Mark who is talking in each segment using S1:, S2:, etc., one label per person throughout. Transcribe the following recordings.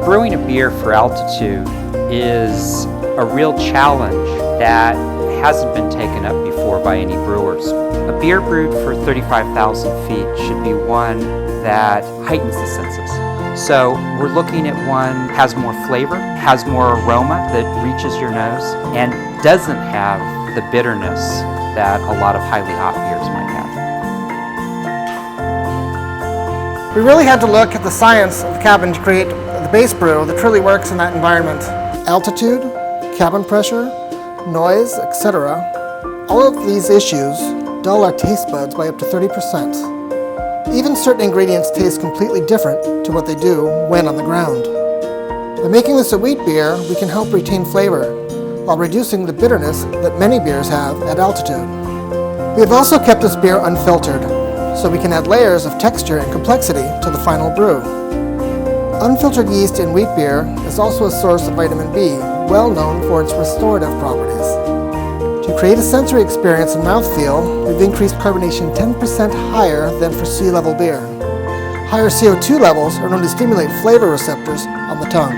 S1: Brewing a beer for altitude is a real challenge that hasn't been taken up before by any brewers. A beer brewed for 35,000 feet should be one that heightens the senses. So we're looking at one that has more flavor, has more aroma that reaches your nose, and doesn't have the bitterness that a lot of highly hop beers might have.
S2: We really had to look at the science of the cabin to create the base brew that truly works in that environment. Altitude, cabin pressure, noise, etc. All of these issues dull our taste buds by up to 30%. Even certain ingredients taste completely different to what they do when on the ground. By making this a wheat beer, we can help retain flavor while reducing the bitterness that many beers have at altitude. We have also kept this beer unfiltered, so we can add layers of texture and complexity to the final brew. Unfiltered yeast in wheat beer is also a source of vitamin B, well known for its restorative properties. To create a sensory experience and mouthfeel, we've increased carbonation 10% higher than for sea-level beer. Higher CO2 levels are known to stimulate flavor receptors on the tongue.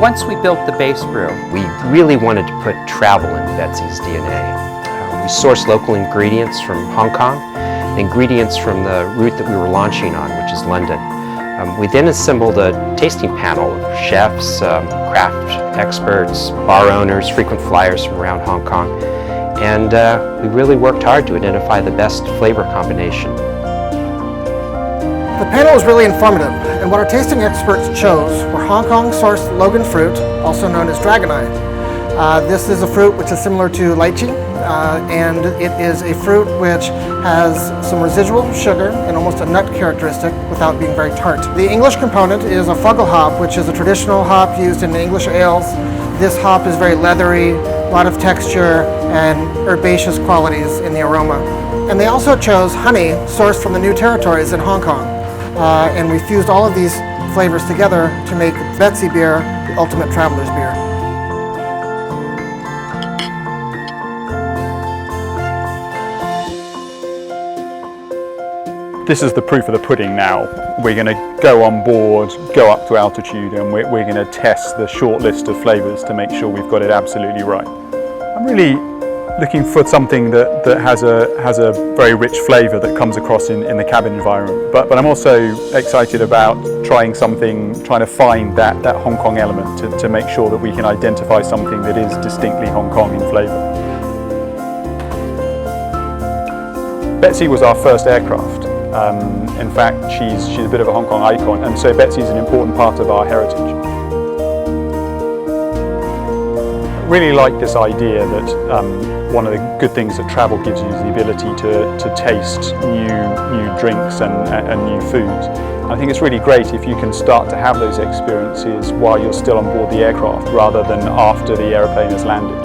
S1: Once we built the base brew,
S3: we really wanted to put travel in Betsy's DNA. We sourced local ingredients from Hong Kong, ingredients from the route that we were launching on, which is London. We then assembled a tasting panel of chefs, craft experts, bar owners, frequent flyers from around Hong Kong, and we really worked hard to identify the best flavor combination.
S2: The panel was really informative, and what our tasting experts chose were Hong Kong-sourced Logan fruit, also known as dragon eye. This is a fruit which is similar to lychee, and it is a fruit which has some residual sugar and almost a nut characteristic without being very tart. The English component is a Fuggle hop, which is a traditional hop used in English ales. This hop is very leathery, a lot of texture, and herbaceous qualities in the aroma. And they also chose honey sourced from the New Territories in Hong Kong. And we fused all of these flavors together to make Betsy Beer the ultimate traveler's beer.
S4: This is the proof of the pudding now. We're going to go on board, go up to altitude, and we're going to test the short list of flavours to make sure we've got it absolutely right. I'm really looking for something that has a very rich flavour that comes across in the cabin environment. But I'm also excited about trying to find that Hong Kong element to make sure that we can identify something that is distinctly Hong Kong in flavour. Betsy was our first aircraft. In fact, she's a bit of a Hong Kong icon, and so Betsy is an important part of our heritage. I really like this idea that one of the good things that travel gives you is the ability to taste new drinks and new foods. I think it's really great if you can start to have those experiences while you're still on board the aircraft rather than after the aeroplane has landed.